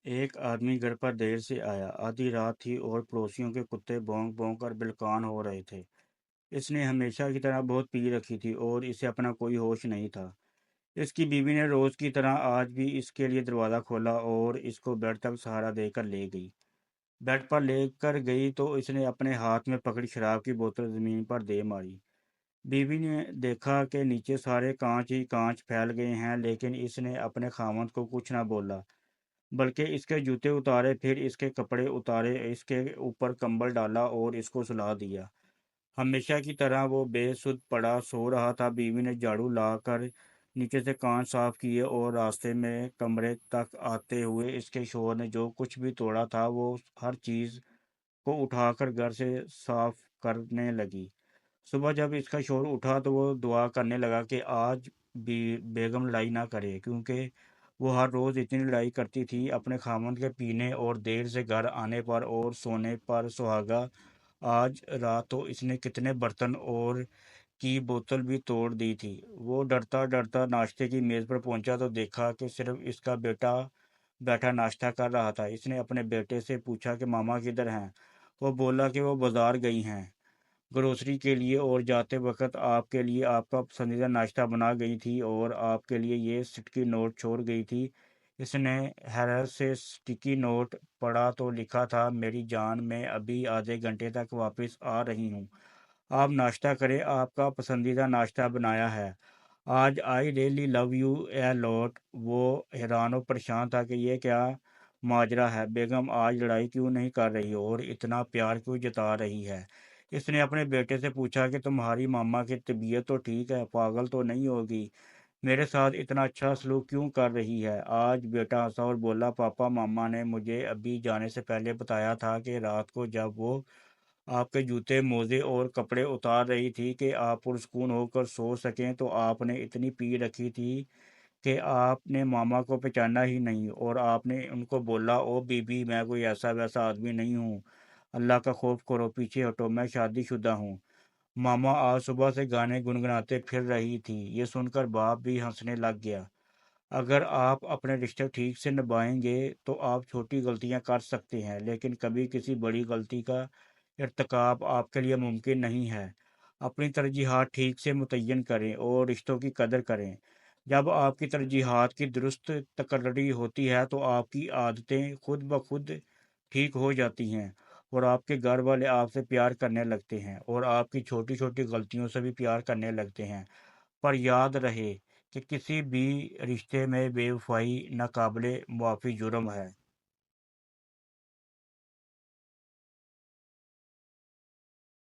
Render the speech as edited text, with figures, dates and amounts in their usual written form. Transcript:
एक आदमी घर पर देर से आया। आधी रात थी और पड़ोसियों के कुत्ते भौंक भौंक कर बिलकान हो रहे थे। इसने हमेशा की तरह बहुत पी रखी थी और इसे अपना कोई होश नहीं था। इसकी बीवी ने रोज की तरह आज भी इसके लिए दरवाज़ा खोला और इसको बेड तक सहारा देकर ले गई। बेड पर लेकर गई तो इसने अपने हाथ में पकड़ी शराब की बोतल जमीन पर दे मारी। बीवी ने देखा कि नीचे सारे कांच ही कांच फैल गए हैं, लेकिन इसने अपने खामद को कुछ ना बोला, बल्कि इसके जूते उतारे, फिर इसके कपड़े उतारे, इसके ऊपर कंबल डाला और इसको सुला दिया। हमेशा की तरह वो बेसुध पड़ा सो रहा था। बीवी ने झाड़ू लाकर नीचे से कांच साफ किए और रास्ते में कमरे तक आते हुए इसके शोहर ने जो कुछ भी तोड़ा था वो हर चीज़ को उठाकर घर से साफ करने लगी। सुबह जब इसका शोहर उठा तो वो दुआ करने लगा कि आज भी बेगम लड़ाई ना करे, क्योंकि वो हर रोज़ इतनी लड़ाई करती थी अपने खामद के पीने और देर से घर आने पर और सोने पर सुहागा। आज रात तो इसने कितने बर्तन और की बोतल भी तोड़ दी थी। वो डरता डरता नाश्ते की मेज़ पर पहुंचा तो देखा कि सिर्फ इसका बेटा बैठा नाश्ता कर रहा था। इसने अपने बेटे से पूछा कि मामा किधर हैं। वो बोला कि वो बाजार गई हैं ग्रोसरी के लिए, और जाते वक्त आपके लिए आपका पसंदीदा नाश्ता बना गई थी और आपके लिए ये स्टिकी नोट छोड़ गई थी। इसने हैरत से स्टिकी नोट पढ़ा तो लिखा था, मेरी जान, मैं अभी आधे घंटे तक वापस आ रही हूँ। आप नाश्ता करें, आपका पसंदीदा नाश्ता बनाया है आज। I really love U a lot. वो हैरान और परेशान था कि ये क्या माजरा है। बेगम आज लड़ाई क्यों नहीं कर रही और इतना प्यार क्यों जता रही है। इसने अपने बेटे से पूछा कि तुम्हारी मामा की तबीयत तो ठीक है, पागल तो नहीं होगी, मेरे साथ इतना अच्छा सलूक क्यों कर रही है। आज बेटा हंसा और बोला, पापा, मामा ने मुझे अभी जाने से पहले बताया था कि रात को जब वो आपके जूते, मोजे और कपड़े उतार रही थी कि आप पुरस्कून होकर सो सकें, तो आपने इतनी पी रखी थी कि आपने मामा को पहचाना ही नहीं और आपने उनको बोला, ओ बीबी, मैं कोई ऐसा वैसा आदमी नहीं हूँ, अल्लाह का खौफ करो, पीछे हटो, मैं शादीशुदा हूँ। मामा आज सुबह से गाने गुनगुनाते फिर रही थी। ये सुनकर बाप भी हंसने लग गया। अगर आप अपने रिश्ते ठीक से निभाएंगे तो आप छोटी गलतियां कर सकते हैं, लेकिन कभी किसी बड़ी गलती का इर्तिकाब आपके लिए मुमकिन नहीं है। अपनी तरजीहात ठीक से मुतय्यन करें और रिश्तों की कदर करें। जब आपकी तरजीहात की दुरुस्त तकर्री होती है तो आपकी आदतें खुद ब खुद ठीक हो जाती हैं और आपके घर वाले आपसे प्यार करने लगते हैं और आपकी छोटी छोटी गलतियों से भी प्यार करने लगते हैं। पर याद रहे कि किसी भी रिश्ते में बेवफाई नाकाबिले मुआफ़ी जुर्म है।